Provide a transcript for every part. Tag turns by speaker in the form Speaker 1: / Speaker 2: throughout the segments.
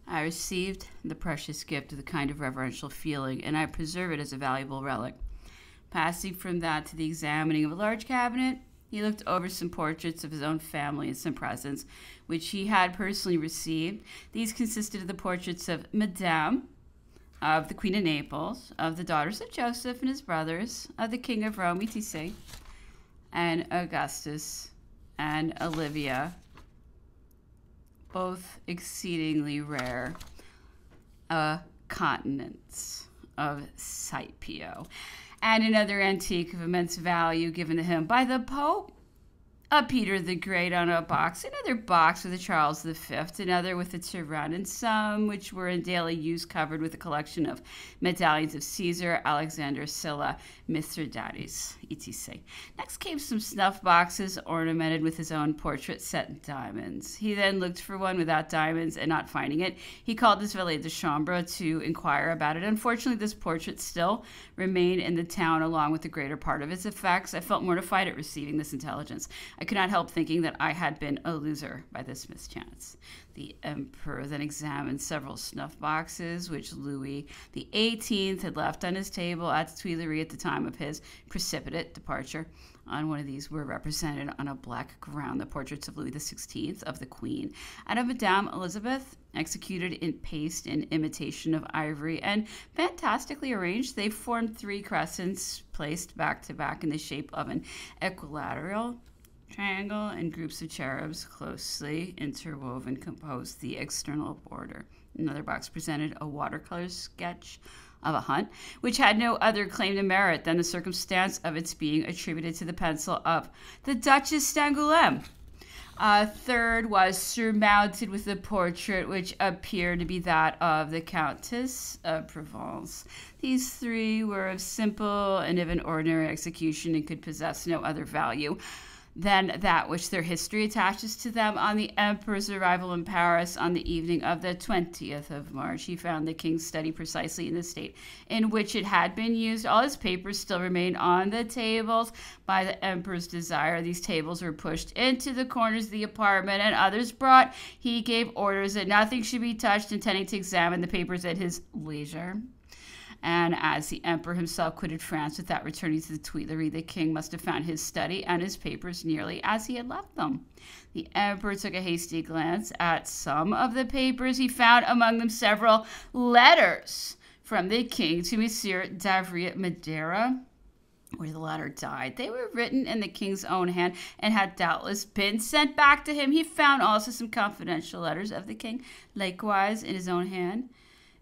Speaker 1: I received the precious gift with a kind of reverential feeling, and I preserve it as a valuable relic. Passing from that to the examining of a large cabinet, he looked over some portraits of his own family and some presents, which he had personally received. These consisted of the portraits of Madame, of the Queen of Naples, of the daughters of Joseph and his brothers, of the King of Rome, etc., and Augustus and Olivia, both exceedingly rare continents of Scipio, and another antique of immense value given to him by the Pope, a Peter the Great on a box, another box with a Charles V, another with a Turan, and some which were in daily use covered with a collection of medallions of Caesar, Alexander, Sylla, Mithridates, etc. Next came some snuff boxes ornamented with his own portrait set in diamonds. He then looked for one without diamonds, and not finding it, he called his valet de chambre to inquire about it. Unfortunately, this portrait still remained in the town along with the greater part of its effects. I felt mortified at receiving this intelligence. I could not help thinking that I had been a loser by this mischance. The emperor then examined several snuff boxes which Louis XVIII had left on his table at the Tuileries at the time of his precipitate departure. On one of these were represented on a black ground the portraits of Louis XVI, of the Queen, and of Madame Elizabeth, executed in paste in imitation of ivory, and fantastically arranged. They formed three crescents placed back to back in the shape of an equilateral triangle, and groups of cherubs closely interwoven composed the external border. Another box presented a watercolor sketch of a hunt, which had no other claim to merit than the circumstance of its being attributed to the pencil of the Duchess d'Angoulême. A third was surmounted with a portrait which appeared to be that of the Countess of Provence. These three were of simple and of an ordinary execution and could possess no other value than that which their history attaches to them. On the emperor's arrival in Paris on the evening of the 20th of March, he found the king's study precisely in the state in which it had been used. All his papers still remained on the tables. By the emperor's desire, these tables were pushed into the corners of the apartment, and others brought. He gave orders that nothing should be touched, intending to examine the papers at his leisure. And as the emperor himself quitted France without returning to the Tuileries, the king must have found his study and his papers nearly as he had left them. The emperor took a hasty glance at some of the papers. He found among them several letters from the king to Monsieur d'Avray Madeira, where the latter died. They were written in the king's own hand and had doubtless been sent back to him. He found also some confidential letters of the king, likewise in his own hand.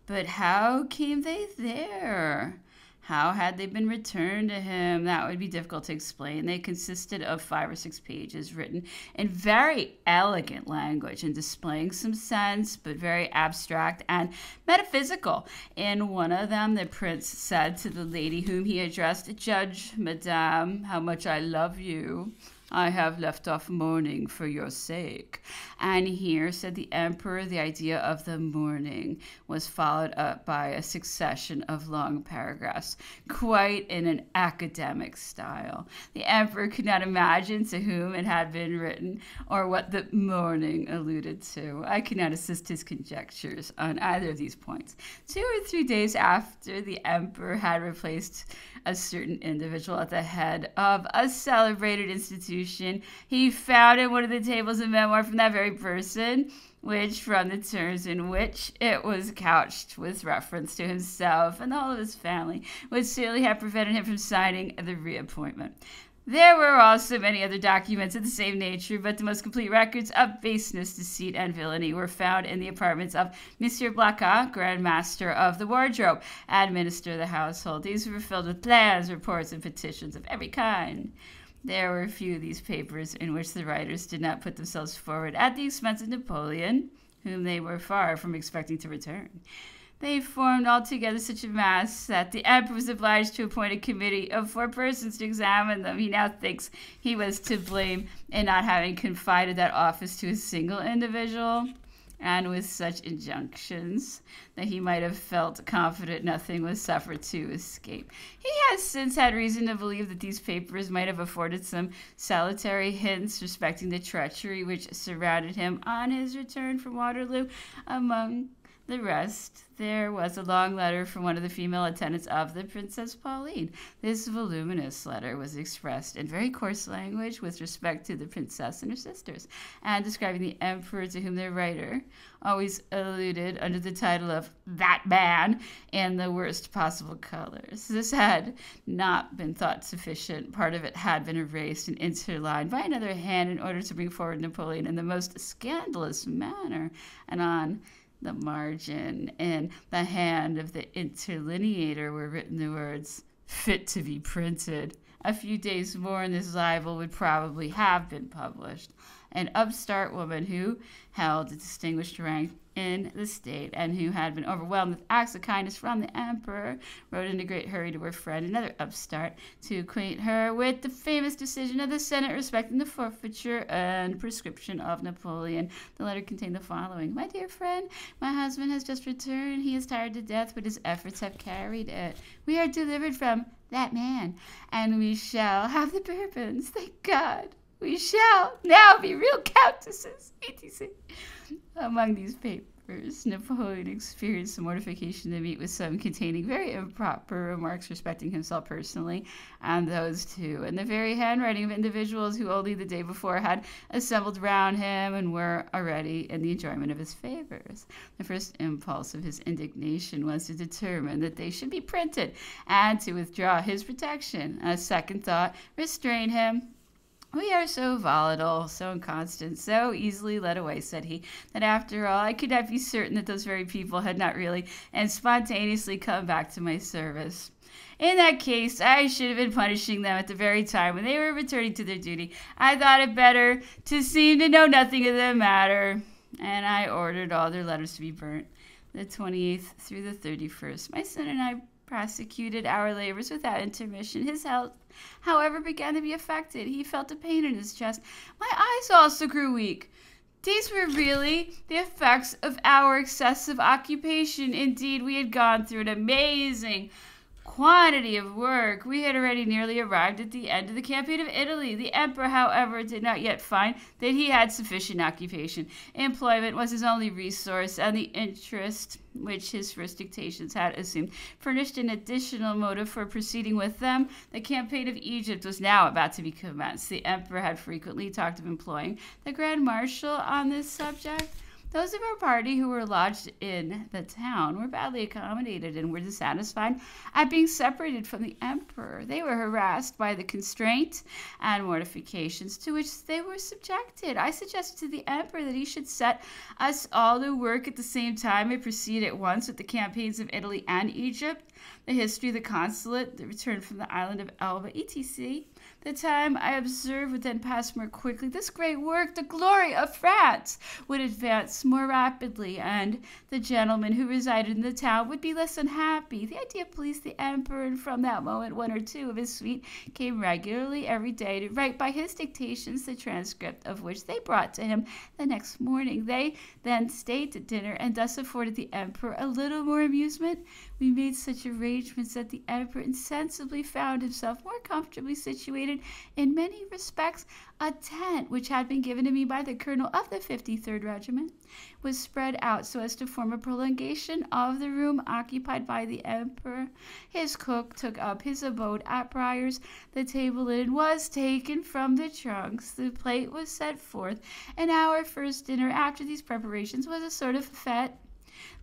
Speaker 1: But how came they there? How had they been returned to him? That would be difficult to explain. They consisted of 5 or 6 pages written in very elegant language and displaying some sense, but very abstract and metaphysical. In one of them, the prince said to the lady whom he addressed, "Judge, madame, how much I love you. I have left off mourning for your sake." And here, said the emperor, the idea of the mourning was followed up by a succession of long paragraphs, quite in an academic style. The emperor could not imagine to whom it had been written or what the mourning alluded to. I could not assist his conjectures on either of these points. 2 or 3 days after the emperor had replaced a certain individual at the head of a celebrated institution, he found in one of the tables a memoir from that very person, which, from the terms in which it was couched with reference to himself and the whole of his family, would certainly have prevented him from signing the reappointment. There were also many other documents of the same nature, but the most complete records of baseness, deceit, and villainy were found in the apartments of Monsieur Blacas, Grand Master of the Wardrobe and Minister of the Household. These were filled with plans, reports, and petitions of every kind. There were few of these papers in which the writers did not put themselves forward at the expense of Napoleon, whom they were far from expecting to return. They formed altogether such a mass that the emperor was obliged to appoint a committee of 4 persons to examine them. He now thinks he was to blame in not having confided that office to a single individual, and with such injunctions that he might have felt confident nothing was suffered to escape. He has since had reason to believe that these papers might have afforded some salutary hints respecting the treachery which surrounded him on his return from Waterloo. Among the rest, there was a long letter from one of the female attendants of the Princess Pauline. This voluminous letter was expressed in very coarse language with respect to the princess and her sisters, and describing the emperor, to whom the writer always alluded under the title of "that man" in the worst possible colors. This had not been thought sufficient. Part of it had been erased and interlined by another hand in order to bring forward Napoleon in the most scandalous manner, and on the margin, in the hand of the interlineator, were written the words, "fit to be printed." A few days more and this libel would probably have been published. An upstart woman who held a distinguished rank in the state and who had been overwhelmed with acts of kindness from the emperor wrote in a great hurry to her friend, another upstart, to acquaint her with the famous decision of the Senate respecting the forfeiture and prescription of Napoleon. The letter contained the following: "My dear friend, my husband has just returned. He is tired to death, but his efforts have carried it. We are delivered from that man, and we shall have the Bourbons. Thank God. We shall now be real countesses," etc. Among these papers, Napoleon experienced some mortification to meet with some containing very improper remarks respecting himself personally, and those too in the very handwriting of individuals who only the day before had assembled round him and were already in the enjoyment of his favors. The first impulse of his indignation was to determine that they should be printed and to withdraw his protection. A second thought restrained him. "We are so volatile, so inconstant, so easily led away," said he, "that after all I could not be certain that those very people had not really and spontaneously come back to my service. In that case, I should have been punishing them at the very time when they were returning to their duty. I thought it better to seem to know nothing of the matter, and I ordered all their letters to be burnt. The 28th through the 31st, my son and I prosecuted our labors without intermission. His health, however, began to be affected. He felt a pain in his chest. My eyes also grew weak. These were really the effects of our excessive occupation. Indeed, we had gone through an amazing quantity of work. We had already nearly arrived at the end of the campaign of Italy. The emperor, however, did not yet find that he had sufficient occupation. Employment was his only resource, and the interest which his first dictations had assumed furnished an additional motive for proceeding with them. The campaign of Egypt was now about to be commenced. The emperor had frequently talked of employing the grand marshal on this subject. Those of our party who were lodged in the town were badly accommodated and were dissatisfied at being separated from the emperor. They were harassed by the constraint and mortifications to which they were subjected. I suggested to the emperor that he should set us all to work at the same time and proceed at once with the campaigns of Italy and Egypt, the history of the consulate, the return from the island of Elba, etc. The time, I observed, would then pass more quickly. This great work, the glory of France, would advance more rapidly, and the gentlemen who resided in the town would be less unhappy. The idea pleased the emperor, and from that moment one or two of his suite came regularly every day to write by his dictations, the transcript of which they brought to him the next morning. They then stayed to dinner, and thus afforded the emperor a little more amusement. We made such arrangements that the emperor insensibly found himself more comfortably situated in many respects. A tent, which had been given to me by the colonel of the 53rd Regiment, was spread out so as to form a prolongation of the room occupied by the emperor. His cook took up his abode at Briar's. The table linen was taken from the trunks. The plate was set forth, and our first dinner after these preparations was a sort of fete.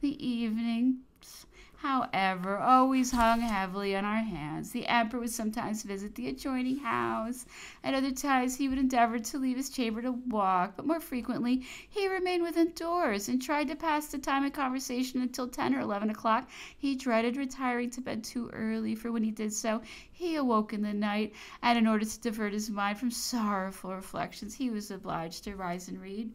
Speaker 1: The evening, however, always hung heavily on our hands. The emperor would sometimes visit the adjoining house. At other times he would endeavor to leave his chamber to walk, but more frequently he remained within doors and tried to pass the time in conversation until 10 or 11 o'clock. He dreaded retiring to bed too early, for when he did so, he awoke in the night, and in order to divert his mind from sorrowful reflections, he was obliged to rise and read.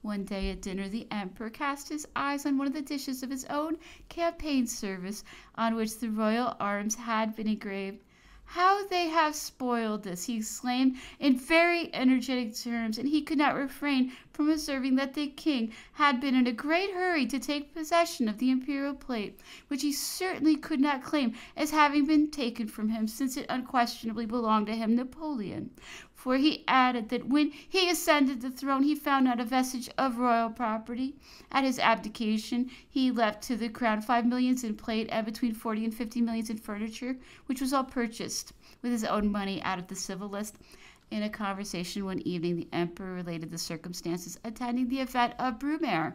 Speaker 1: One day at dinner the emperor cast his eyes on one of the dishes of his own campaign service, on which the royal arms had been engraved. "How they have spoiled this!" he exclaimed in very energetic terms, and he could not refrain from observing that the king had been in a great hurry to take possession of the imperial plate, which he certainly could not claim as having been taken from him, since it unquestionably belonged to him, Napoleon. for he added that when he ascended the throne, he found not a vestige of royal property. At his abdication, he left to the crown 5 millions in plate and between 40 and 50 millions in furniture, which was all purchased with his own money out of the civil list. In a conversation one evening, the emperor related the circumstances attending the event of Brumaire.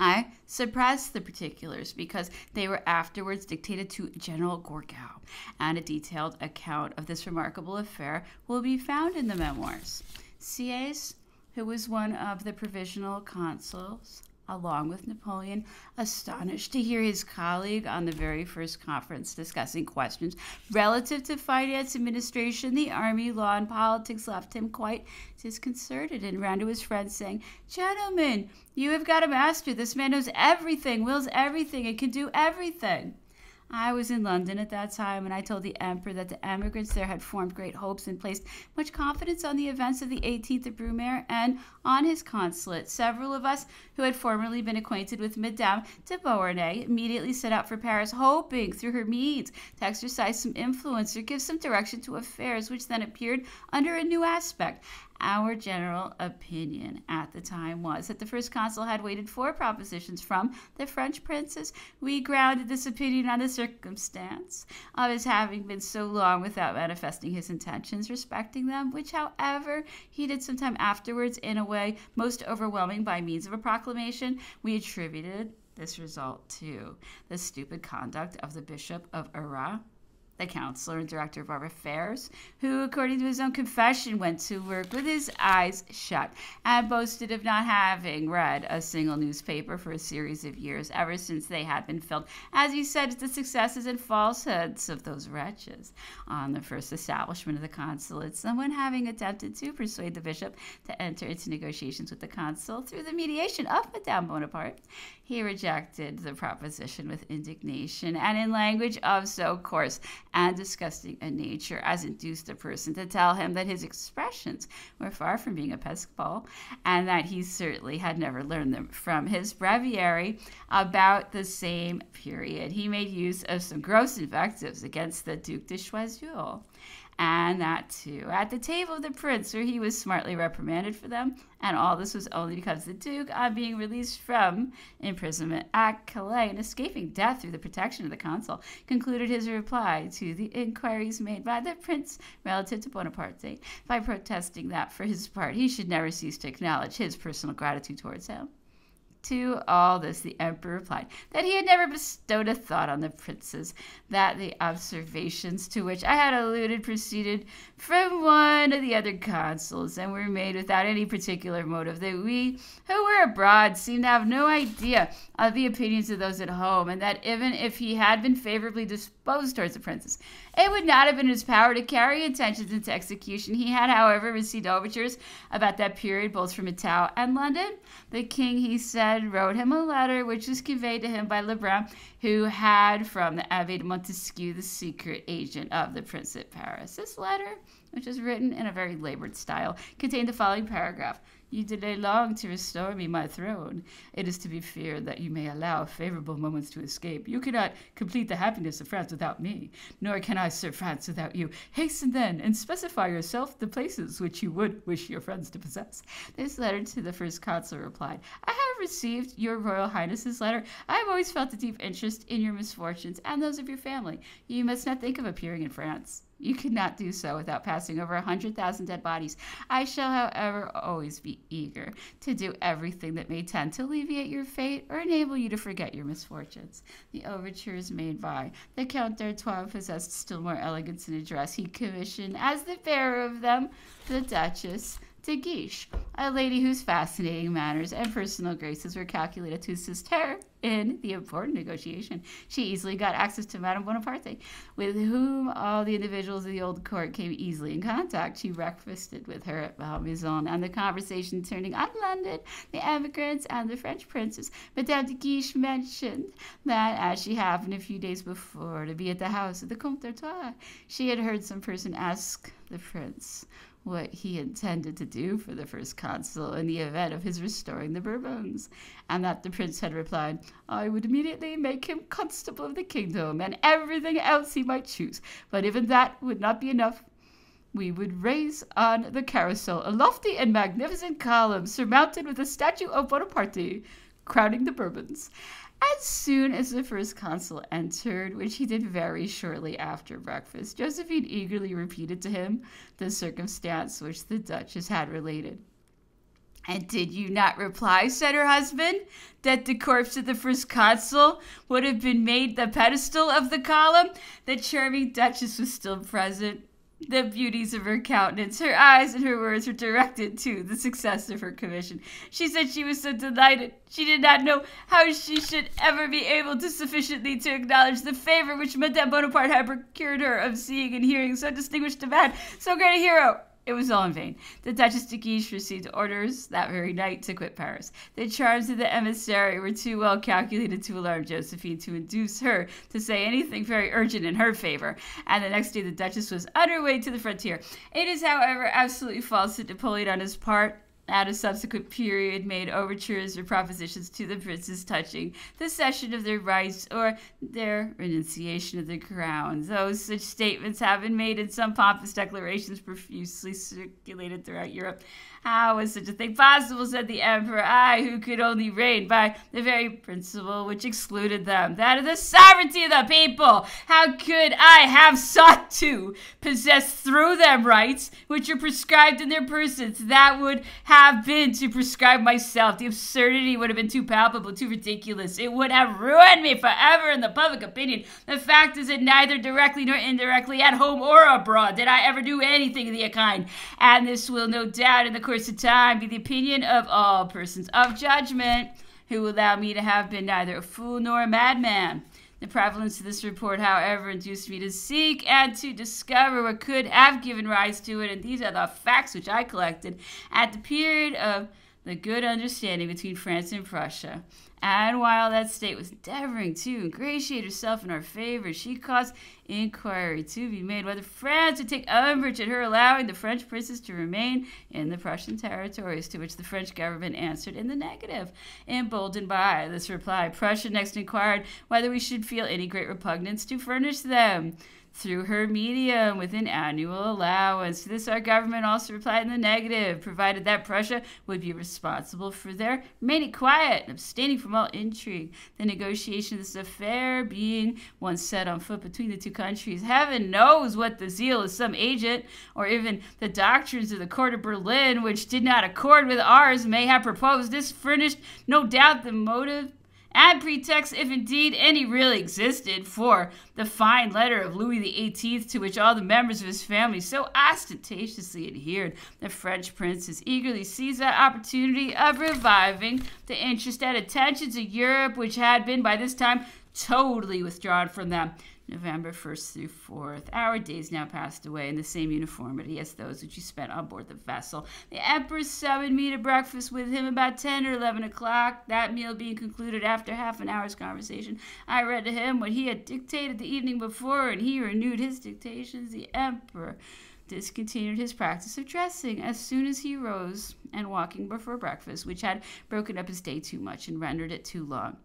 Speaker 1: I suppressed the particulars because they were afterwards dictated to General Gourgaud, and a detailed account of this remarkable affair will be found in the Memoirs. Sieyès, who was one of the provisional consuls, along with Napoleon, astonished to hear his colleague on the very first conference discussing questions relative to finance, administration, the army, law, and politics, left him quite disconcerted and ran to his friends saying, "Gentlemen, you have got a master. This man knows everything, wills everything, and can do everything." I was in London at that time, and I told the emperor that the emigrants there had formed great hopes and placed much confidence on the events of the 18th of Brumaire and on his consulate. Several of us who had formerly been acquainted with Madame de Beauharnais immediately set out for Paris, hoping through her means to exercise some influence or give some direction to affairs which then appeared under a new aspect. Our general opinion at the time was that the first consul had waited for propositions from the French princes. We grounded this opinion on the circumstance of his having been so long without manifesting his intentions respecting them, which, however, he did some time afterwards in a way most overwhelming by means of a proclamation. We attributed this result to the stupid conduct of the Bishop of Arras, the counselor and director of our affairs, who, according to his own confession, went to work with his eyes shut and boasted of not having read a single newspaper for a series of years, ever since they had been filled, as he said, with the successes and falsehoods of those wretches. On the first establishment of the consulate, someone having attempted to persuade the bishop to enter into negotiations with the consul through the mediation of Madame Bonaparte, he rejected the proposition with indignation, and in language of so coarse and disgusting a nature as induced the person to tell him that his expressions were far from being episcopal, and that he certainly had never learned them from his breviary. About the same period, he made use of some gross invectives against the Duc de Choiseul, and that too at the table of the prince, where he was smartly reprimanded for them, and all this was only because the Duke, on being released from imprisonment at Calais and escaping death through the protection of the consul, concluded his reply to the inquiries made by the prince relative to Bonaparte by protesting that, for his part, he should never cease to acknowledge his personal gratitude towards him. To all this the emperor replied that he had never bestowed a thought on the princes, that the observations to which I had alluded proceeded from one of the other consuls, and were made without any particular motive, that we who were abroad seemed to have no idea of the opinions of those at home, and that even if he had been favorably disposed towards the princes, it would not have been in his power to carry intentions into execution. He had, however, received overtures about that period both from Italy and London. The king, he said, wrote him a letter which was conveyed to him by Lebrun, who had from the Abbé de Montesquieu the secret agent of the prince at Paris. This letter, which was written in a very labored style, contained the following paragraph: "You delay long to restore me my throne. It is to be feared that you may allow favorable moments to escape. You cannot complete the happiness of France without me, nor can I serve France without you. Hasten then, and specify yourself the places which you would wish your friends to possess." This letter to the first consul replied: "I have received your Royal Highness's letter. I have always felt a deep interest in your misfortunes and those of your family. You must not think of appearing in France. You cannot do so without passing over 100,000 dead bodies. I shall, however, always be eager to do everything that may tend to alleviate your fate or enable you to forget your misfortunes." The overtures made by the Count d'Artois possessed still more elegance and address. He commissioned as the bearer of them the Duchess de Guiche, a lady whose fascinating manners and personal graces were calculated to assist her in the important negotiation. She easily got access to Madame Bonaparte, with whom all the individuals of the old court came easily in contact. She breakfasted with her at Malmaison, and the conversation turning on London, the emigrants, and the French princes, Madame de Guiche mentioned that, as she happened a few days before to be at the house of the Comte d'Artois, she had heard some person ask the prince what he intended to do for the first consul in the event of his restoring the Bourbons, and that the prince had replied, "I would immediately make him constable of the kingdom, and everything else he might choose, but even that would not be enough. we would raise on the carousel a lofty and magnificent column surmounted with a statue of Bonaparte, crowning the Bourbons. As soon as the first consul entered, which he did very shortly after breakfast, Josephine eagerly repeated to him the circumstance which the Duchess had related. "And did you not reply," said her husband, "that the corpse of the first consul would have been made the pedestal of the column?" The charming Duchess was still present. The beauties of her countenance, her eyes, and her words were directed to the success of her commission. She said she was so delighted. She did not know how she should ever be able to sufficiently to acknowledge the favor which Madame Bonaparte had procured her of seeing and hearing so distinguished a man, so great a hero. It was all in vain. The Duchess de Guiche received orders that very night to quit Paris. The charms of the emissary were too well calculated to alarm Josephine to induce her to say anything very urgent in her favor, and the next day the Duchess was on her way to the frontier. It is, however, absolutely false that Napoleon on his part at a subsequent period made overtures or propositions to the princes touching the cession of their rights or their renunciation of the crown. Though such statements have been made in some pompous declarations profusely circulated throughout Europe. "How was such a thing possible?" said the emperor. "I, who could only reign by the very principle which excluded them, that of the sovereignty of the people. How could I have sought to possess through them rights which are prescribed in their persons? That would have been to prescribe myself. The absurdity would have been too palpable, too ridiculous. It would have ruined me forever in the public opinion. The fact is that neither directly nor indirectly, at home or abroad, did I ever do anything of the kind, and this will no doubt in the course of time be the opinion of all persons of judgment who allow me to have been neither a fool nor a madman. The prevalence of this report, however, induced me to seek and to discover what could have given rise to it, and these are the facts which I collected at the period of the good understanding between France and Prussia. And while that state was endeavoring to ingratiate herself in our favor, she caused inquiry to be made whether France would take umbrage at her allowing the French princes to remain in the Prussian territories, to which the French government answered in the negative. Emboldened by this reply, Prussia next inquired whether we should feel any great repugnance to furnish them through her medium with an annual allowance. To this our government also replied in the negative, provided that Prussia would be responsible for their remaining quiet and abstaining from all intrigue. The negotiation of this affair being once set on foot between the two countries, heaven knows what the zeal of some agent, or even the doctrines of the court of Berlin, which did not accord with ours, may have proposed. This furnished no doubt the motive and pretext, if indeed any really existed, for the fine letter of Louis XVIII, to which all the members of his family so ostentatiously adhered. The French princes eagerly seized that opportunity of reviving the interest and attentions of Europe, which had been by this time totally withdrawn from them. November 1st through 4th. Our days now passed away in the same uniformity as those which he spent on board the vessel. The emperor summoned me to breakfast with him about 10 or 11 o'clock. That meal being concluded after half an hour's conversation, I read to him what he had dictated the evening before, and he renewed his dictations. The emperor discontinued his practice of dressing as soon as he rose and walking before breakfast, which had broken up his day too much and rendered it too long.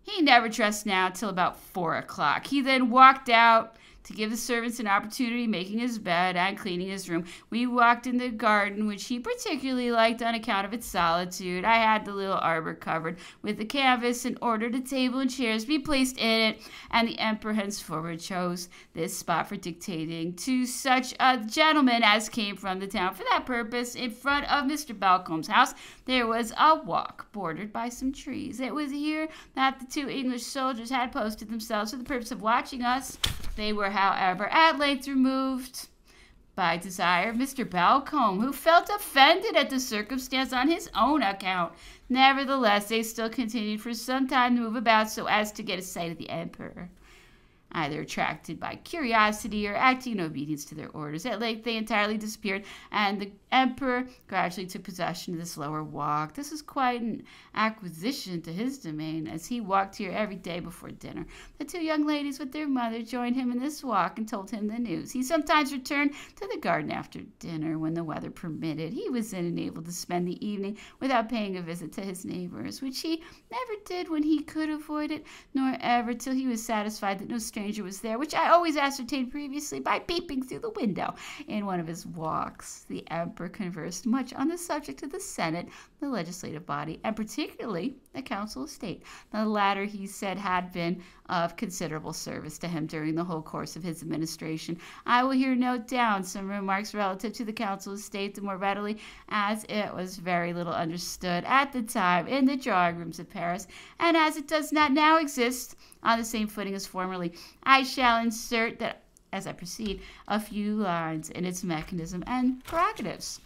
Speaker 1: He never dressed now till about 4 o'clock. He then walked out to give the servants an opportunity making his bed and cleaning his room. We walked in the garden, which he particularly liked on account of its solitude. I had the little arbor covered with a canvas and ordered a table and chairs be placed in it, and the emperor henceforward chose this spot for dictating to such a gentleman as came from the town. For that purpose, in front of Mr. Balcomb's house, there was a walk bordered by some trees. It was here that the 2 English soldiers had posted themselves for the purpose of watching us. They were, however, at length removed by desire of Mr. Balcombe, who felt offended at the circumstance on his own account. Nevertheless, they still continued for some time to move about so as to get a sight of the emperor, either attracted by curiosity or acting in obedience to their orders. At length they entirely disappeared, and the emperor gradually took possession of this lower walk. This was quite an acquisition to his domain, as he walked here every day before dinner. The 2 young ladies with their mother joined him in this walk and told him the news. He sometimes returned to the garden after dinner when the weather permitted. He was then enabled to spend the evening without paying a visit to his neighbors, which he never did when he could avoid it, nor ever till he was satisfied that no stranger stranger was there, which I always ascertained previously by peeping through the window in one of his walks. The emperor conversed much on the subject of the Senate, the legislative body, and particularly the Council of State. The latter, he said, had been of considerable service to him during the whole course of his administration. I will here note down some remarks relative to the Council of State the more readily, as it was very little understood at the time in the drawing rooms of Paris, and as it does not now exist on the same footing as formerly. I shall insert that as I proceed a few lines in its mechanism and prerogatives.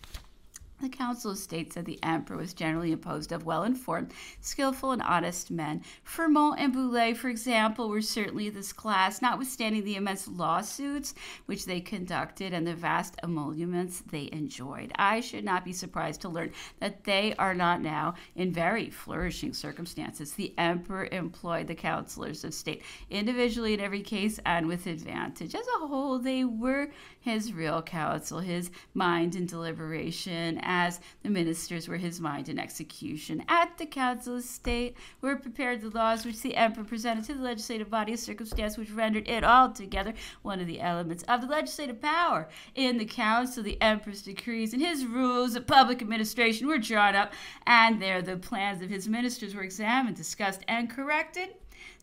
Speaker 1: The Council of State said the emperor was generally composed of well-informed, skillful, and honest men. Fremont and Boulay, for example, were certainly this class, notwithstanding the immense lawsuits which they conducted and the vast emoluments they enjoyed. I should not be surprised to learn that they are not now in very flourishing circumstances. The emperor employed the councilors of state individually in every case and with advantage. As a whole, they were his real counsel, his mind in deliberation, as the ministers were his mind in execution. At the Council of State were prepared the laws which the emperor presented to the legislative body, a circumstance which rendered it altogether one of the elements of the legislative power. In the council, the emperor's decrees and his rules of public administration were drawn up, and there the plans of his ministers were examined, discussed, and corrected.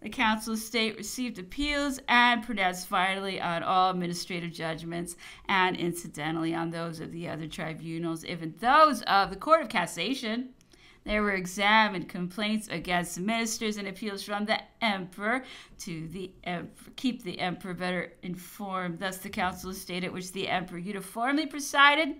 Speaker 1: The Council of State received appeals and pronounced finally on all administrative judgments and incidentally on those of the other tribunals, even those of the Court of Cassation. There were examined complaints against the ministers and appeals from the emperor to the keep the emperor better informed. Thus, the Council of State, at which the emperor uniformly presided,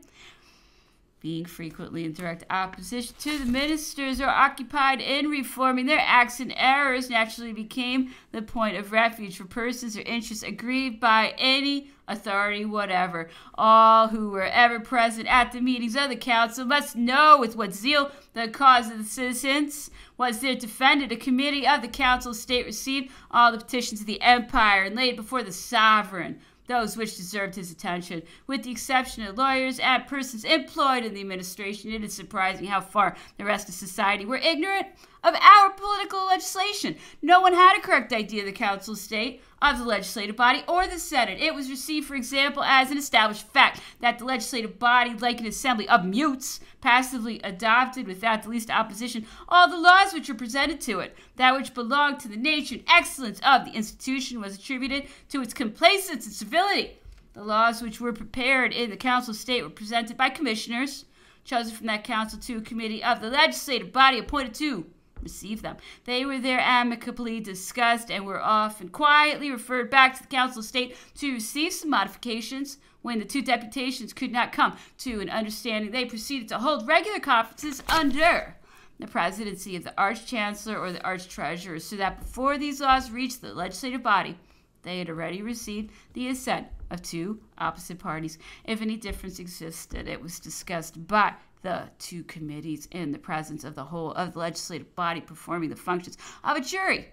Speaker 1: being frequently in direct opposition to the ministers or occupied in reforming their acts and errors, naturally became the point of refuge for persons or interests aggrieved by any authority whatever. All who were ever present at the meetings of the council must know with what zeal the cause of the citizens was there defended. A committee of the Council of State received all the petitions of the empire and laid before the sovereign those which deserved his attention. With the exception of lawyers and persons employed in the administration, it is surprising how far the rest of society were ignorant of our political legislation. No one had a correct idea of the Council of State, of the legislative body, or the Senate. It was received, for example, as an established fact that the legislative body, like an assembly of mutes, passively adopted without the least opposition all the laws which were presented to it. That which belonged to the nature and excellence of the institution was attributed to its complacence and civility. The laws which were prepared in the Council of State were presented by commissioners, chosen from that council to a committee of the legislative body appointed to receive them. They were there amicably discussed and were often quietly referred back to the Council of State to receive some modifications. When the two deputations could not come to an understanding, they proceeded to hold regular conferences under the presidency of the Arch-Chancellor or the Arch-Treasurer, so that before these laws reached the legislative body, they had already received the assent of two opposite parties. If any difference existed, it was discussed by the two committees in the presence of the whole of the legislative body performing the functions of a jury,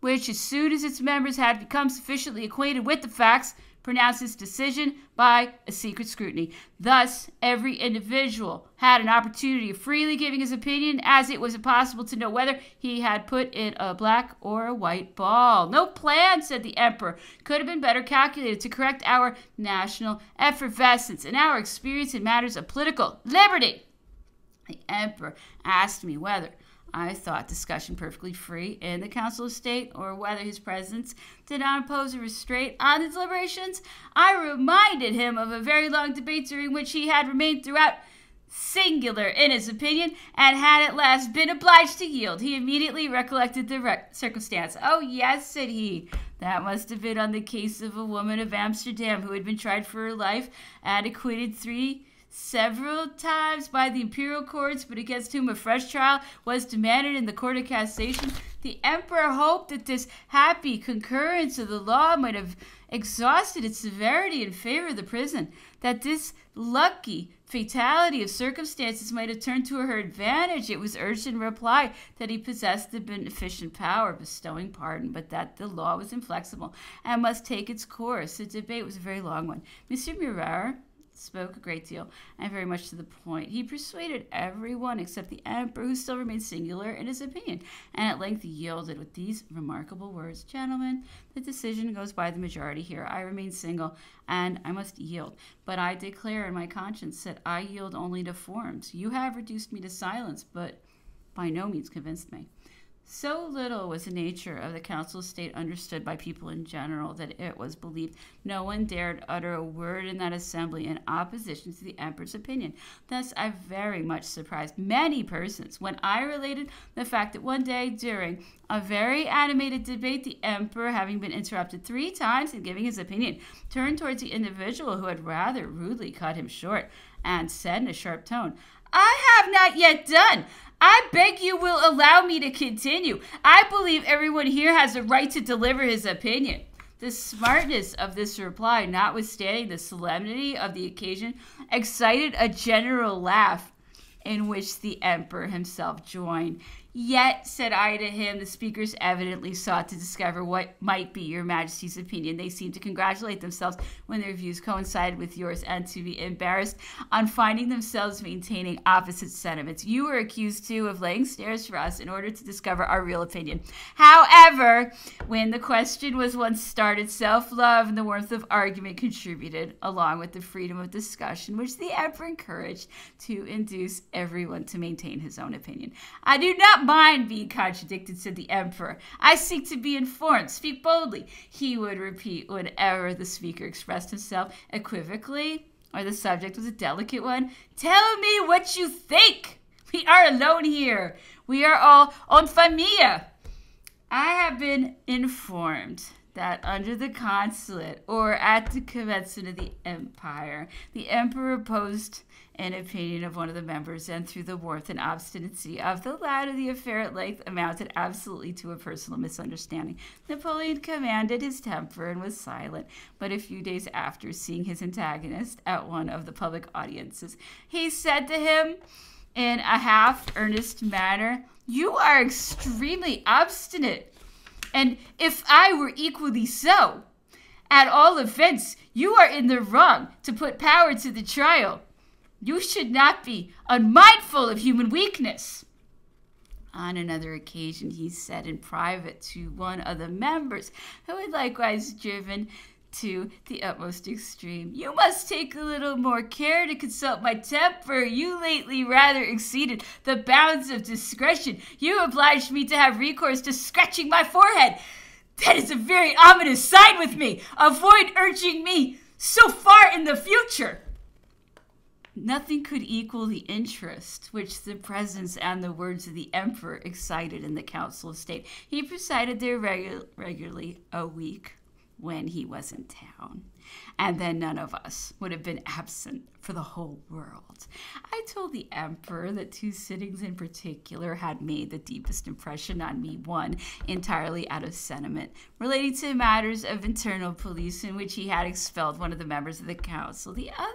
Speaker 1: which, as soon as its members had become sufficiently acquainted with the facts, pronounced its decision by a secret scrutiny. Thus, every individual had an opportunity of freely giving his opinion, as it was impossible to know whether he had put in a black or a white ball. No plan, said the emperor, could have been better calculated to correct our national effervescence and our experience in matters of political liberty. The emperor asked me whether I thought discussion perfectly free in the Council of State, or whether his presence did not impose a restraint on the deliberations. I reminded him of a very long debate during which he had remained throughout singular in his opinion, and had at last been obliged to yield. He immediately recollected the circumstance. "Oh, yes," said he, "that must have been on the case of a woman of Amsterdam who had been tried for her life and acquitted several times by the imperial courts, but against whom a fresh trial was demanded in the Court of Cassation." The emperor hoped that this happy concurrence of the law might have exhausted its severity in favor of the prison, that this lucky fatality of circumstances might have turned to her advantage. It was urged in reply that he possessed the beneficent power of bestowing pardon, but that the law was inflexible and must take its course. The debate was a very long one. Monsieur Murat spoke a great deal and very much to the point. He persuaded everyone except the emperor, who still remained singular in his opinion, and at length yielded with these remarkable words: "Gentlemen, the decision goes by the majority here. I remain single, and I must yield. But I declare in my conscience that I yield only to forms. You have reduced me to silence, but by no means convinced me." So little was the nature of the Council of State understood by people in general that it was believed no one dared utter a word in that assembly in opposition to the emperor's opinion. Thus I very much surprised many persons when I related the fact that one day during a very animated debate, the emperor, having been interrupted 3 times in giving his opinion, turned towards the individual who had rather rudely cut him short and said in a sharp tone, "I have not yet done. I beg you will allow me to continue. I believe everyone here has a right to deliver his opinion." The smartness of this reply, notwithstanding the solemnity of the occasion, excited a general laugh in which the emperor himself joined. "Yet," said I to him, "the speakers evidently sought to discover what might be your Majesty's opinion. They seemed to congratulate themselves when their views coincided with yours, and to be embarrassed on finding themselves maintaining opposite sentiments. You were accused, too, of laying snares for us in order to discover our real opinion. However, when the question was once started, self-love and the warmth of argument contributed, along with the freedom of discussion, which the emperor encouraged, to induce everyone to maintain his own opinion. I do not mind being contradicted," said the emperor. "I seek to be informed. Speak boldly." He would repeat whenever the speaker expressed himself equivocally or the subject was a delicate one, "Tell me what you think. We are alone here. We are all en famille." I have been informed that under the consulate, or at the commencement of the empire, the emperor opposed an opinion of one of the members, and through the warmth and obstinacy of the latter, the affair at length amounted absolutely to a personal misunderstanding. Napoleon commanded his temper and was silent, but a few days after, seeing his antagonist at one of the public audiences, he said to him in a half-earnest manner, "You are extremely obstinate, and if I were equally so, at all events, you are in the wrong to put power to the trial. You should not be unmindful of human weakness." On another occasion, he said in private to one of the members, who had likewise driven to the utmost extreme, "You must take a little more care to consult my temper. You lately rather exceeded the bounds of discretion. You obliged me to have recourse to scratching my forehead. That is a very ominous sign with me. Avoid urging me so far in the future." Nothing could equal the interest which the presence and the words of the emperor excited in the Council of State. He presided there regularly a week when he was in town, and then none of us would have been absent for the whole world. I told the emperor that 2 sittings in particular had made the deepest impression on me, one entirely out of sentiment, relating to matters of internal police, in which he had expelled one of the members of the council, the other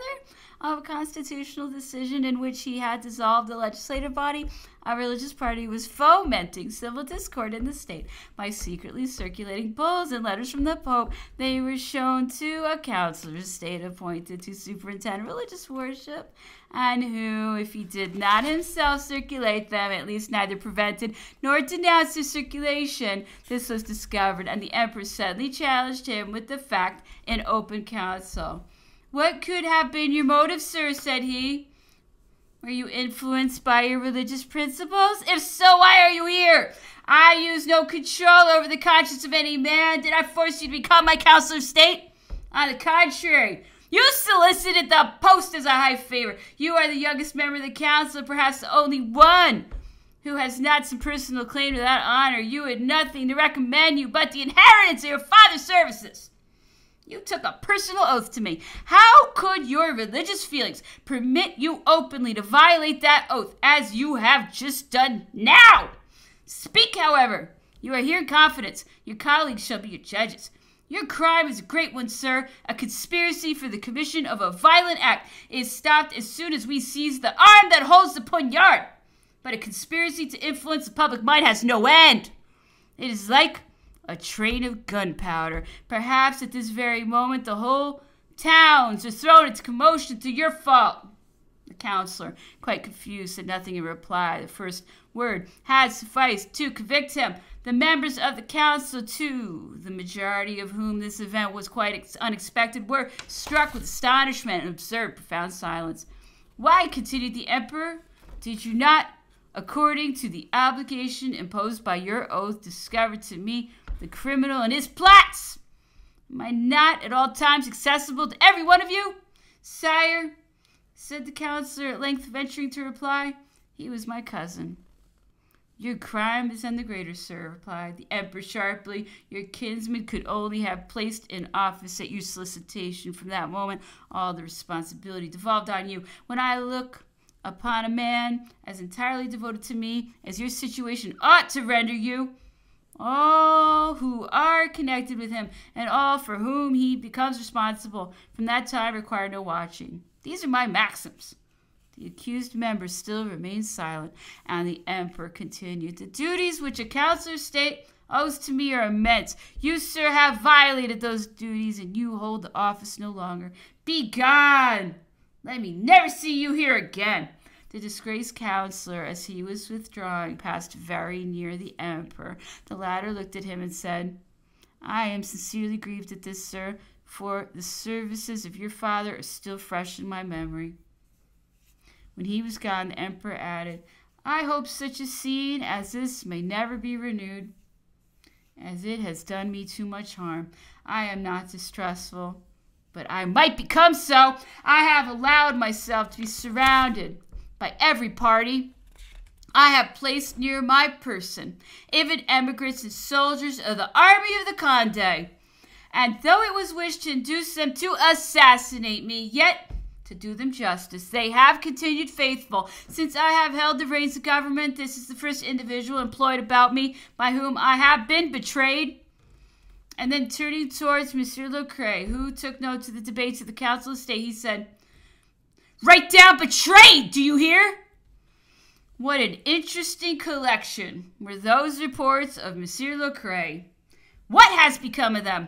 Speaker 1: of a constitutional decision in which he had dissolved the legislative body. A religious party was fomenting civil discord in the state by secretly circulating bulls and letters from the Pope. They were shown to a councillor of state appointed to superintend religious worship, and who, if he did not himself circulate them, at least neither prevented nor denounced their circulation. This was discovered, and the emperor suddenly challenged him with the fact in open council. "What could have been your motive, sir?" said he. "Were you influenced by your religious principles? If so, why are you here? I use no control over the conscience of any man. Did I force you to become my councillor of state? On the contrary, you solicited the post as a high favor. You are the youngest member of the council, perhaps the only one who has not some personal claim to that honor. You had nothing to recommend you but the inheritance of your father's services. You took a personal oath to me. How could your religious feelings permit you openly to violate that oath, as you have just done now? Speak, however. You are here in confidence. Your colleagues shall be your judges. Your crime is a great one, sir. A conspiracy for the commission of a violent act is stopped as soon as we seize the arm that holds the poignard. But a conspiracy to influence the public mind has no end. It is like a train of gunpowder. Perhaps at this very moment the whole Towns are thrown into commotion through your fault. The counselor, quite confused, said nothing in reply. The first word had sufficed to convict him. The members of the council, too, the majority of whom this event was quite unexpected, were struck with astonishment and observed profound silence. Why, continued the emperor, did you not, according to the obligation imposed by your oath, discover to me the criminal and his plots? Am I not at all times accessible to every one of you? Sire, said the counselor, at length venturing to reply, he was my cousin. Your crime is none the greater, sir, replied the emperor sharply. Your kinsman could only have placed in office at your solicitation. From that moment, all the responsibility devolved on you. When I look upon a man as entirely devoted to me as your situation ought to render you, all who are connected with him and all for whom he becomes responsible from that time require no watching. These are my maxims. The accused member still remained silent, and the emperor continued. The duties which a counselor of state owes to me are immense. You, sir, have violated those duties, and you hold the office no longer. Be gone! Let me never see you here again. The disgraced counselor, as he was withdrawing, passed very near the emperor. The latter looked at him and said, I am sincerely grieved at this, sir, for the services of your father are still fresh in my memory. When he was gone, the emperor added, I hope such a scene as this may never be renewed, as it has done me too much harm. I am not distrustful, but I might become so. I have allowed myself to be surrounded by every party I have placed near my person, even emigrants and soldiers of the army of the Conde. And though it was wished to induce them to assassinate me, yet, to do them justice, they have continued faithful. Since I have held the reins of government, this is the first individual employed about me by whom I have been betrayed. And then turning towards Monsieur Lecret, who took notes of the debates of the Council of State, he said, Write down betrayed, do you hear? What an interesting collection were those reports of Monsieur Lecret. What has become of them?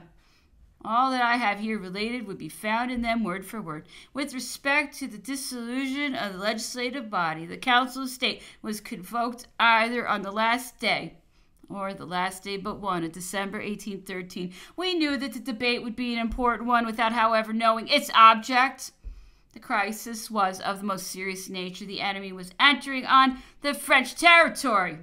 Speaker 1: All that I have here related would be found in them word for word. With respect to the dissolution of the legislative body, the Council of State was convoked either on the last day or the last day but one of December 1813. We knew that the debate would be an important one without, however, knowing its object. The crisis was of the most serious nature. The enemy was entering on the French territory.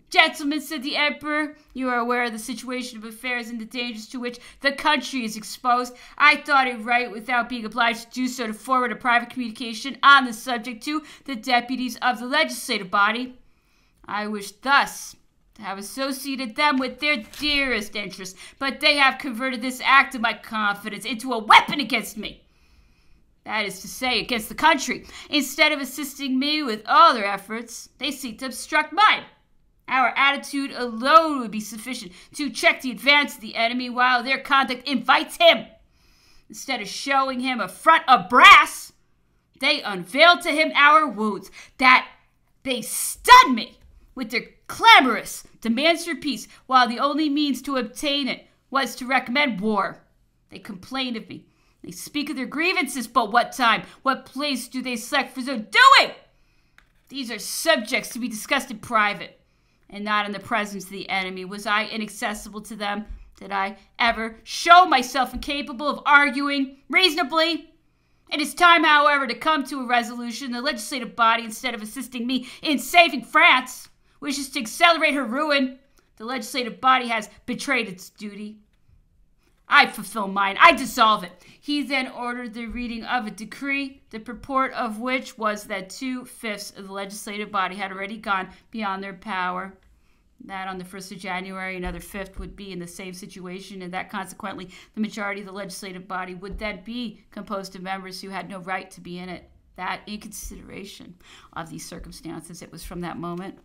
Speaker 1: Gentlemen, said the emperor, you are aware of the situation of affairs and the dangers to which the country is exposed. I thought it right, without being obliged to do so, to forward a private communication on the subject to the deputies of the legislative body. I wish thus to have associated them with their dearest interests, but they have converted this act of my confidence into a weapon against me. That is to say, against the country. Instead of assisting me with all their efforts, they seek to obstruct mine. Our attitude alone would be sufficient to check the advance of the enemy, while their conduct invites him. Instead of showing him a front of brass, they unveil to him our wounds, that they stun me with their clamorous demands for peace, while the only means to obtain it was to recommend war. They complain of me. They speak of their grievances, but what time, what place do they select for so doing? These are subjects to be discussed in private, and not in the presence of the enemy. Was I inaccessible to them? Did I ever show myself incapable of arguing reasonably? It is time, however, to come to a resolution. The legislative body, instead of assisting me in saving France, wishes to accelerate her ruin. The legislative body has betrayed its duty. I fulfill mine. I dissolve it. He then ordered the reading of a decree, the purport of which was that 2/5 of the legislative body had already gone beyond their power. That on the 1st of January, another fifth would be in the same situation, and that consequently the majority of the legislative body would then be composed of members who had no right to be in it. That, in consideration of these circumstances, it was from that moment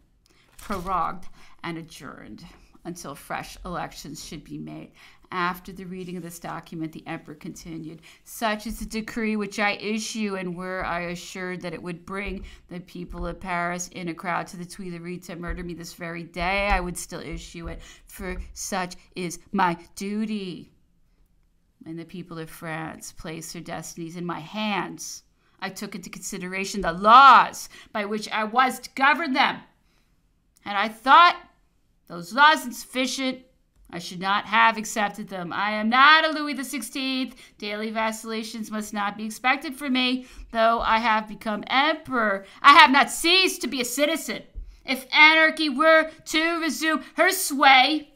Speaker 1: prorogued and adjourned until fresh elections should be made. After the reading of this document, the emperor continued, Such is the decree which I issue, and were I assured that it would bring the people of Paris in a crowd to the Tuileries to murder me this very day, I would still issue it, for such is my duty. When the people of France placed their destinies in my hands, I took into consideration the laws by which I was to govern them. And I thought those laws insufficient, I should not have accepted them. I am not a Louis XVI. Daily vacillations must not be expected from me. Though I have become emperor, I have not ceased to be a citizen. If anarchy were to resume her sway,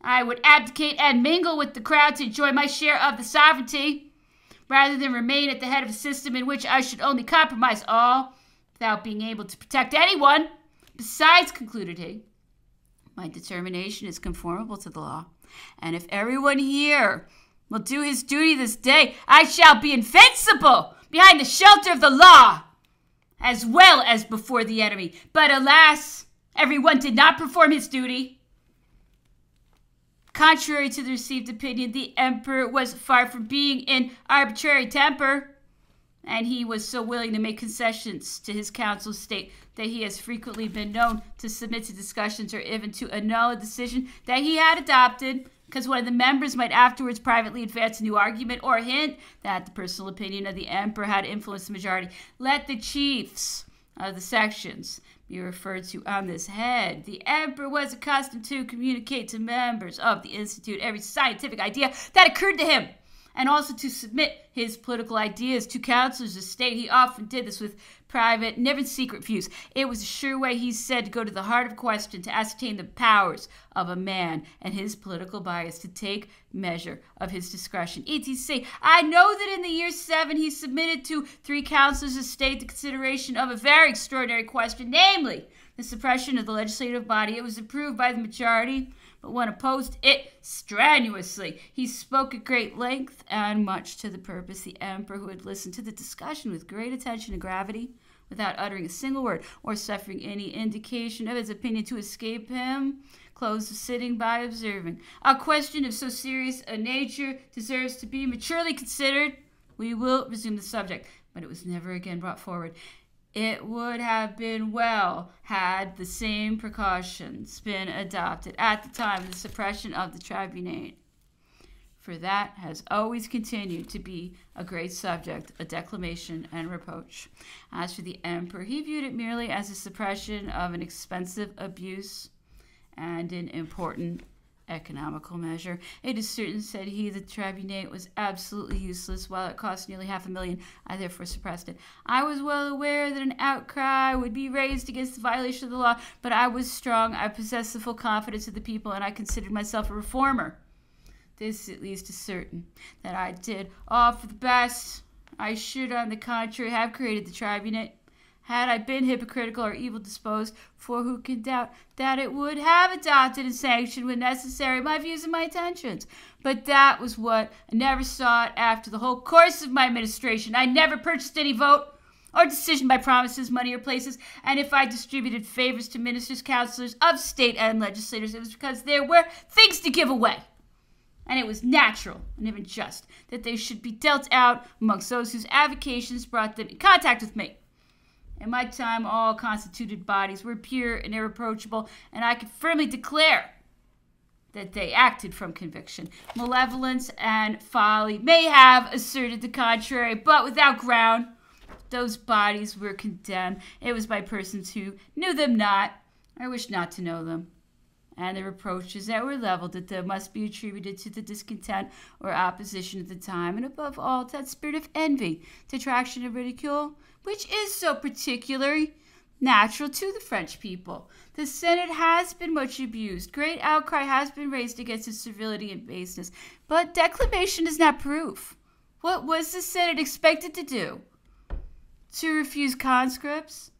Speaker 1: I would abdicate and mingle with the crowd to enjoy my share of the sovereignty, rather than remain at the head of a system in which I should only compromise all, without being able to protect anyone. Besides, concluded he, my determination is conformable to the law, and if everyone here will do his duty this day, I shall be invincible behind the shelter of the law, as well as before the enemy. But alas, everyone did not perform his duty. Contrary to the received opinion, the emperor was far from being in arbitrary temper, and he was so willing to make concessions to his council of state that he has frequently been known to submit to discussions or even to annul a decision that he had adopted, because one of the members might afterwards privately advance a new argument or hint that the personal opinion of the emperor had influenced the majority. Let the chiefs of the sections be referred to on this head. The emperor was accustomed to communicate to members of the institute every scientific idea that occurred to him, and also to submit his political ideas to councilors of state. He often did this with private, never secret views. It was a sure way, he said, to go to the heart of question, to ascertain the powers of a man and his political bias, to take measure of his discretion. etc. I know that in the year 7 he submitted to 3 councilors of state the consideration of a very extraordinary question, namely the suppression of the legislative body. It was approved by the majority, but one opposed it strenuously. He spoke at great length and much to the purpose. The emperor, who had listened to the discussion with great attention and gravity, without uttering a single word or suffering any indication of his opinion to escape him, closed the sitting by observing, "A question of so serious a nature deserves to be maturely considered. We will resume the subject." But it was never again brought forward. It would have been well had the same precautions been adopted at the time of the suppression of the tribunate, for that has always continued to be a great subject of declamation and reproach. As for the emperor, he viewed it merely as a suppression of an expensive abuse and an important economical measure. It is certain, said he, the tribunate was absolutely useless, while it cost nearly $500,000. I therefore suppressed it. I was well aware that an outcry would be raised against the violation of the law, but I was strong. I possessed the full confidence of the people, and I considered myself a reformer. This at least is certain, that I did all for the best. I should, on the contrary, have created the tribunate, had I been hypocritical or evil disposed, for who can doubt that it would have adopted and sanctioned when necessary my views and my intentions. But that was what I never sought after the whole course of my administration. I never purchased any vote or decision by promises, money, or places, and if I distributed favors to ministers, councilors of state, and legislators, it was because there were things to give away. And it was natural and even just that they should be dealt out amongst those whose avocations brought them in contact with me. In my time, all constituted bodies were pure and irreproachable, and I can firmly declare that they acted from conviction. Malevolence and folly may have asserted the contrary, but without ground. Those bodies were condemned. It was by persons who knew them not, or wished not to know them. And the reproaches that were leveled at them must be attributed to the discontent or opposition at the time, and above all, to that spirit of envy, detraction, and ridicule, which is so particularly natural to the French people. The Senate has been much abused. Great outcry has been raised against its servility and baseness, but declamation is not proof. What was the Senate expected to do? To refuse conscripts?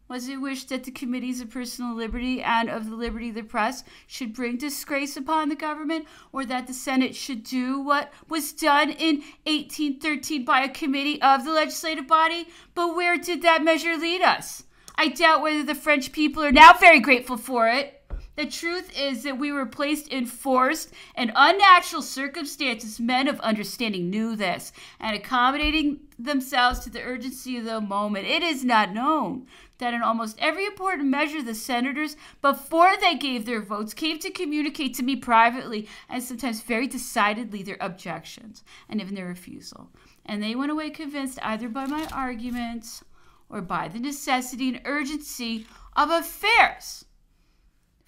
Speaker 1: Was it wished that the committees of personal liberty and of the liberty of the press should bring disgrace upon the government, or that the Senate should do what was done in 1813 by a committee of the legislative body? But where did that measure lead us? I doubt whether the French people are now very grateful for it. The truth is that we were placed in forced and unnatural circumstances. Men of understanding knew this, and accommodating themselves to the urgency of the moment. It is not known that in almost every important measure the senators, before they gave their votes, came to communicate to me privately and sometimes very decidedly their objections and even their refusal. And they went away convinced either by my arguments or by the necessity and urgency of affairs.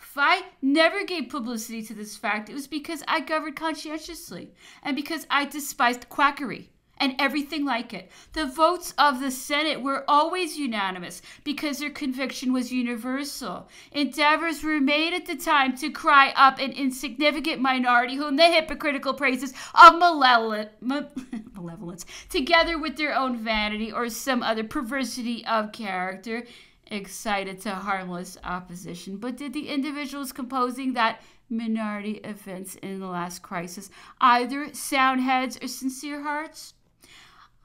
Speaker 1: If I never gave publicity to this fact, it was because I governed conscientiously and because I despised quackery and everything like it. The votes of the Senate were always unanimous because their conviction was universal. Endeavors were made at the time to cry up an insignificant minority whom the hypocritical praises of malevolence, together with their own vanity or some other perversity of character, excited to harmless opposition. But did the individuals composing that minority evince in the last crisis either sound heads or sincere hearts?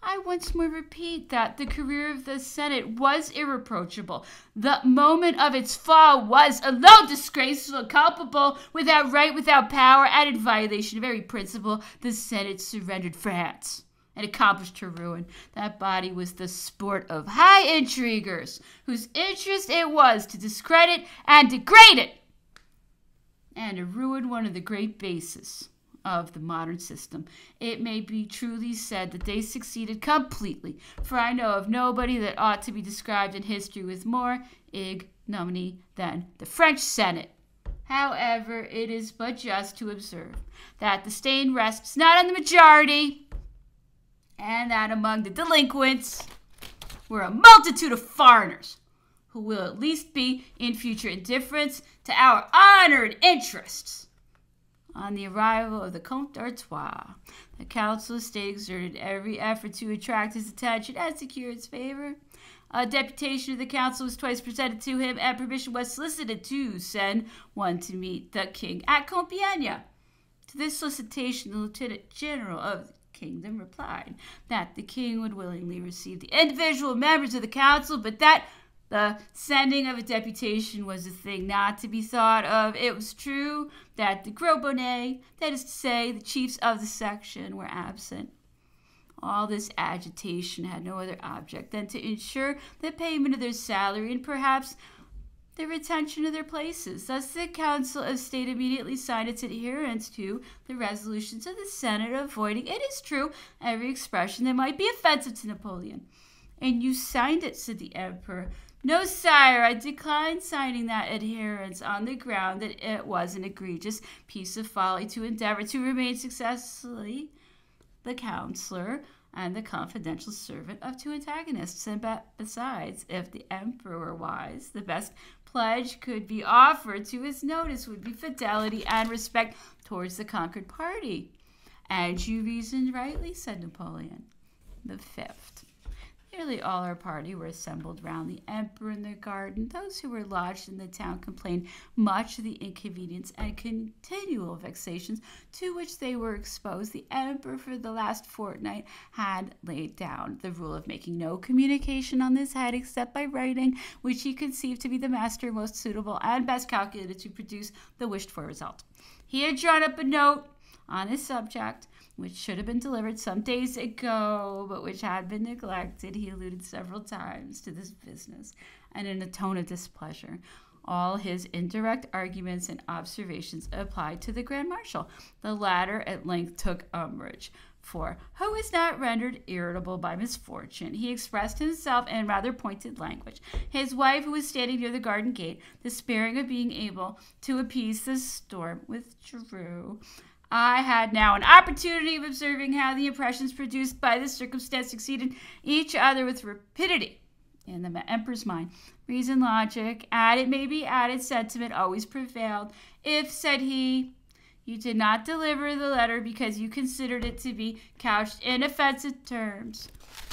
Speaker 1: I once more repeat that the career of the Senate was irreproachable. The moment of its fall was alone disgraceful, culpable, without right, without power, and in violation of every principle. The Senate surrendered France and accomplished her ruin. That body was the sport of high intriguers, whose interest it was to discredit and degrade it, and to ruin one of the great bases of the modern system. It may be truly said that they succeeded completely, for I know of nobody that ought to be described in history with more ignominy than the French Senate. However, it is but just to observe that the stain rests not on the majority, and that among the delinquents were a multitude of foreigners who will at least be in future indifference to our honor and interests. On the arrival of the Comte d'Artois, the Council of State exerted every effort to attract his attention and secure its favor. A deputation of the Council was twice presented to him, and permission was solicited to send one to meet the King at Compiègne. To this solicitation, the Lieutenant General of the Kingdom replied that the King would willingly receive the individual members of the Council, but that the sending of a deputation was a thing not to be thought of. It was true that the gros bonnets, that is to say, the chiefs of the section, were absent. All this agitation had no other object than to ensure the payment of their salary and perhaps the retention of their places. Thus the Council of State immediately signed its adherence to the resolutions of the Senate, avoiding, it is true, every expression that might be offensive to Napoleon. And you signed it, said the Emperor. No, sire, I declined signing that adherence on the ground that it was an egregious piece of folly to endeavor to remain successfully the counselor and the confidential servant of two antagonists. And besides, if the emperor were wise, the best pledge could be offered to his notice would be fidelity and respect towards the conquered party. And you reasoned rightly, said Napoleon. The 5th. Nearly all our party were assembled round the emperor in the garden. Those who were lodged in the town complained much of the inconvenience and continual vexations to which they were exposed. The emperor for the last fortnight had laid down the rule of making no communication on this head except by writing, which he conceived to be the master most suitable and best calculated to produce the wished for result. He had drawn up a note on this subject, which should have been delivered some days ago, but which had been neglected. He alluded several times to this business, and in a tone of displeasure. All his indirect arguments and observations applied to the Grand Marshal. The latter at length took umbrage, for who is not rendered irritable by misfortune? He expressed himself in rather pointed language. His wife, who was standing near the garden gate, despairing of being able to appease the storm, withdrew. I had now an opportunity of observing how the impressions produced by this circumstance succeeded each other with rapidity in the emperor's mind. Reason, logic, and it may be added sentiment always prevailed. If, said he, you did not deliver the letter because you considered it to be couched in offensive terms,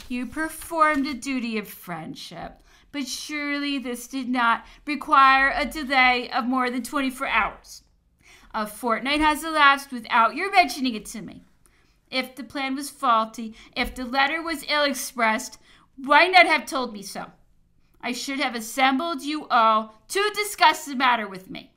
Speaker 1: you performed a duty of friendship. But surely this did not require a delay of more than 24 hours. A fortnight has elapsed without your mentioning it to me. If the plan was faulty, if the letter was ill expressed, why not have told me so? I should have assembled you all to discuss the matter with me.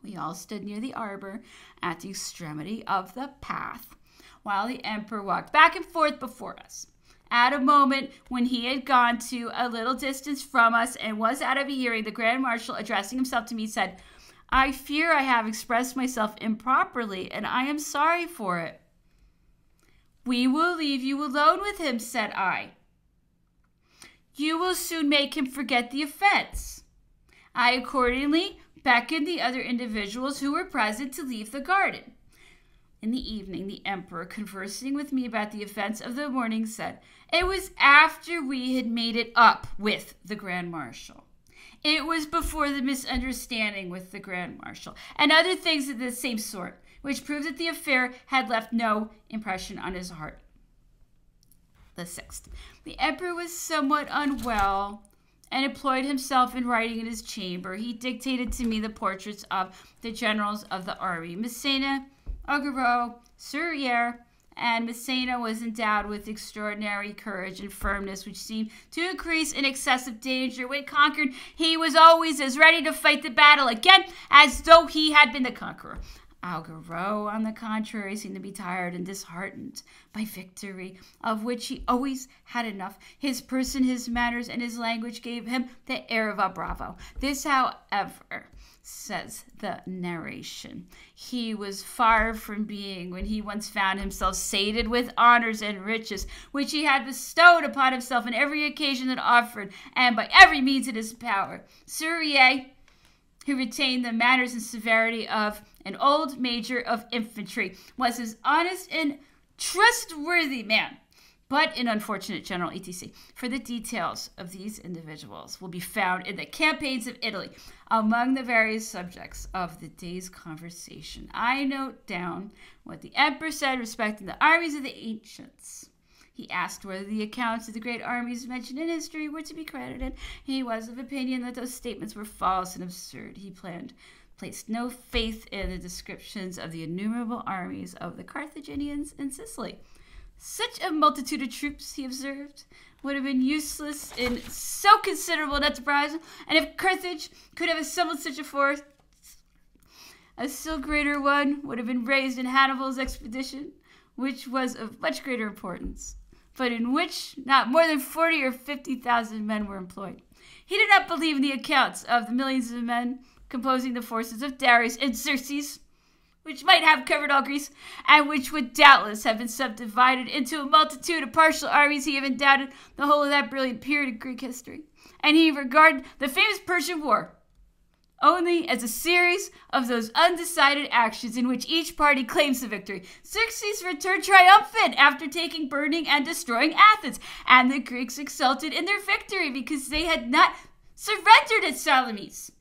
Speaker 1: We all stood near the arbor at the extremity of the path, while the emperor walked back and forth before us. At a moment when he had gone to a little distance from us and was out of hearing, the Grand Marshal, addressing himself to me, said, "I fear I have expressed myself improperly, and I am sorry for it." "We will leave you alone with him," said I. "You will soon make him forget the offense." I accordingly beckoned the other individuals who were present to leave the garden. In the evening, the emperor, conversing with me about the events of the morning, said, "It was after we had made it up with the Grand Marshal. It was before the misunderstanding with the Grand Marshal, and other things of the same sort, which proved that the affair had left no impression on his heart." The 6th. The emperor was somewhat unwell and employed himself in writing in his chamber. He dictated to me the portraits of the generals of the army, Massena, Augereau, Serrurier, and Massena was endowed with extraordinary courage and firmness, which seemed to increase in excessive danger. When conquered, he was always as ready to fight the battle again as though he had been the conqueror. Augereau, on the contrary, seemed to be tired and disheartened by victory, of which he always had enough. His person, his manners, and his language gave him the air of a bravo. This, however, says the narration, he was far from being when he once found himself sated with honors and riches, which he had bestowed upon himself on every occasion that offered, and by every means in his power. Serrurier, who retained the manners and severity of an old major of infantry, was as honest and trustworthy man, but an unfortunate general, etc. For the details of these individuals will be found in the campaigns of Italy. Among the various subjects of the day's conversation, I note down what the emperor said respecting the armies of the ancients. He asked whether the accounts of the great armies mentioned in history were to be credited. He was of opinion that those statements were false and absurd. He placed no faith in the descriptions of the innumerable armies of the Carthaginians in Sicily. Such a multitude of troops, he observed, would have been useless in so considerable an enterprise, and if Carthage could have assembled such a force, a still greater one would have been raised in Hannibal's expedition, which was of much greater importance, but in which not more than 40 or 50,000 men were employed. He did not believe in the accounts of the millions of men composing the forces of Darius and Xerxes, which might have covered all Greece, and which would doubtless have been subdivided into a multitude of partial armies. He even doubted the whole of that brilliant period of Greek history, and he regarded the famous Persian War only as a series of those undecided actions in which each party claims the victory. Xerxes returned triumphant after taking, burning, and destroying Athens, and the Greeks exulted in their victory because they had not surrendered at Salamis.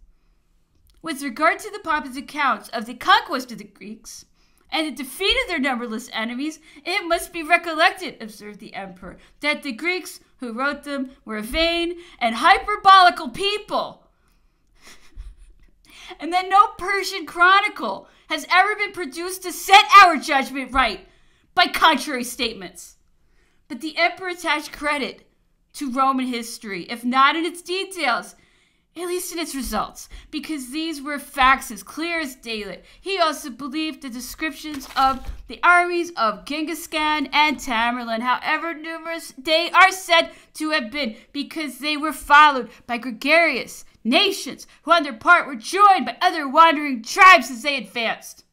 Speaker 1: With regard to the pompous accounts of the conquest of the Greeks and the defeat of their numberless enemies, it must be recollected, observed the emperor, that the Greeks who wrote them were a vain and hyperbolical people, and that no Persian chronicle has ever been produced to set our judgment right by contrary statements. But the emperor attached credit to Roman history, if not in its details, at least in its results, because these were facts as clear as daylight. He also believed the descriptions of the armies of Genghis Khan and Tamerlane, however numerous they are said to have been, because they were followed by gregarious nations who on their part were joined by other wandering tribes as they advanced.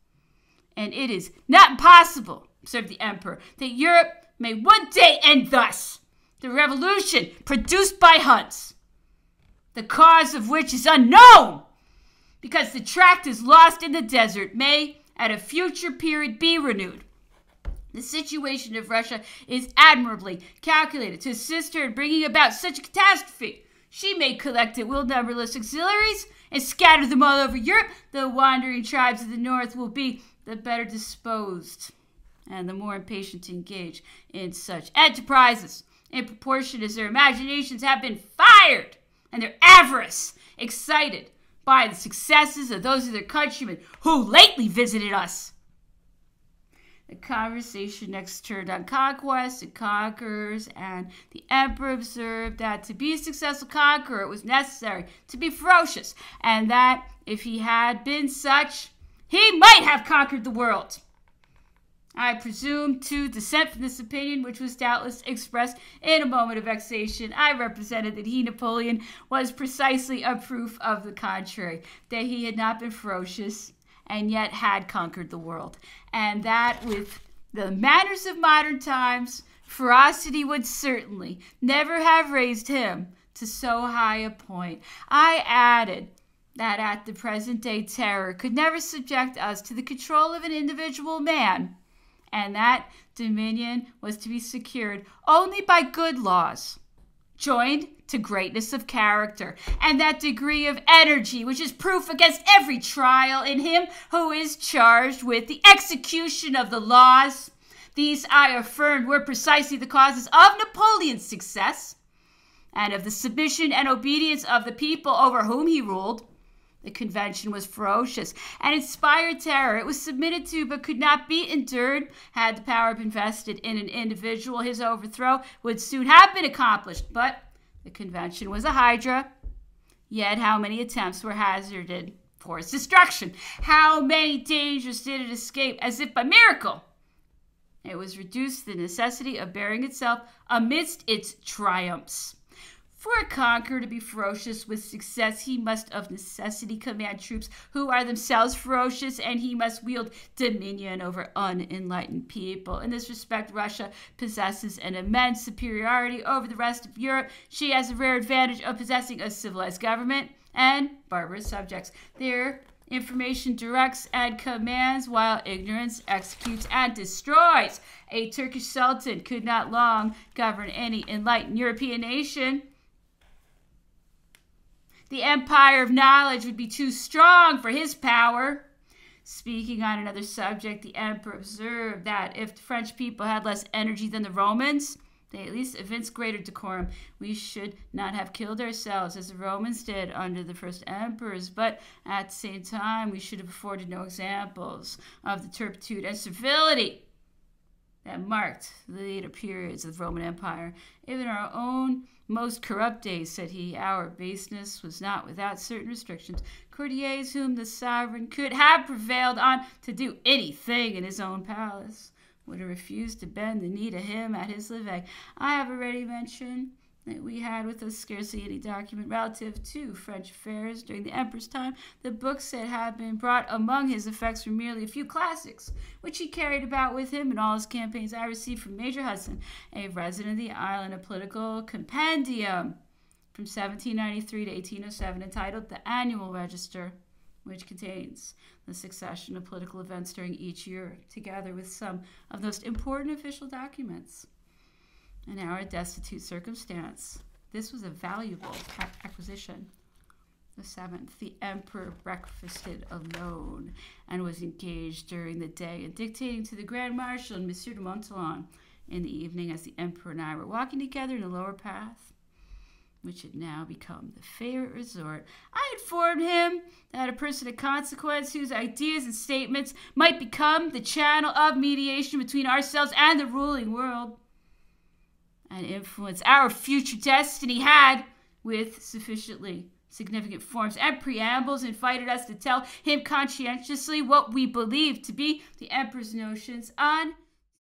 Speaker 1: And it is not impossible, observed the emperor, that Europe may one day end thus. The revolution produced by Huns, the cause of which is unknown, because the tract is lost in the desert, may at a future period be renewed. The situation of Russia is admirably calculated to assist her in bringing about such a catastrophe. She may collect at will numberless auxiliaries and scatter them all over Europe. The wandering tribes of the north will be the better disposed and the more impatient to engage in such enterprises, in proportion as their imaginations have been fired and their avarice excited by the successes of those of their countrymen who lately visited us. The conversation next turned on conquest and conquerors, and the emperor observed that to be a successful conqueror it was necessary to be ferocious, and that if he had been such, he might have conquered the world. I presume to dissent from this opinion, which was doubtless expressed in a moment of vexation. I represented that he, Napoleon, was precisely a proof of the contrary, that he had not been ferocious and yet had conquered the world, and that with the manners of modern times, ferocity would certainly never have raised him to so high a point. I added that at the present day terror could never subject us to the control of an individual man, and that dominion was to be secured only by good laws, joined to greatness of character, and that degree of energy which is proof against every trial in him who is charged with the execution of the laws. These, I affirmed, were precisely the causes of Napoleon's success and of the submission and obedience of the people over whom he ruled. The convention was ferocious and inspired terror. It was submitted to but could not be endured. Had the power been vested in an individual, his overthrow would soon have been accomplished. But the convention was a hydra. Yet how many attempts were hazarded for its destruction? How many dangers did it escape as if by miracle? It was reduced to the necessity of bearing itself amidst its triumphs. For a conqueror to be ferocious with success, he must of necessity command troops who are themselves ferocious, and he must wield dominion over unenlightened people. In this respect, Russia possesses an immense superiority over the rest of Europe. She has a rare advantage of possessing a civilized government and barbarous subjects. Their information directs and commands, while ignorance executes and destroys. A Turkish sultan could not long govern any enlightened European nation. The empire of knowledge would be too strong for his power. Speaking on another subject, the emperor observed that if the French people had less energy than the Romans, they at least evinced greater decorum. We should not have killed ourselves as the Romans did under the first emperors, but at the same time we should have afforded no examples of the turpitude and servility that marked the later periods of the Roman Empire. Even our own most corrupt days, said he, our baseness was not without certain restrictions. Courtiers whom the sovereign could have prevailed on to do anything in his own palace would have refused to bend the knee to him at his levee. I have already mentioned that we had with us scarcely any document relative to French affairs during the emperor's time. The books that had been brought among his effects were merely a few classics, which he carried about with him in all his campaigns. I received from Major Hudson, a resident of the island, a political compendium from 1793 to 1807 entitled The Annual Register, which contains the succession of political events during each year, together with some of the most important official documents. In our destitute circumstance, this was a valuable acquisition. The 7th, the emperor breakfasted alone and was engaged during the day in dictating to the Grand Marshal and Monsieur de Montholon. In the evening, as the emperor and I were walking together in the lower path, which had now become the favorite resort, I informed him that a person of consequence whose ideas and statements might become the channel of mediation between ourselves and the ruling world and influence our future destiny had, with sufficiently significant forms and preambles, invited us to tell him conscientiously what we believed to be the emperor's notions on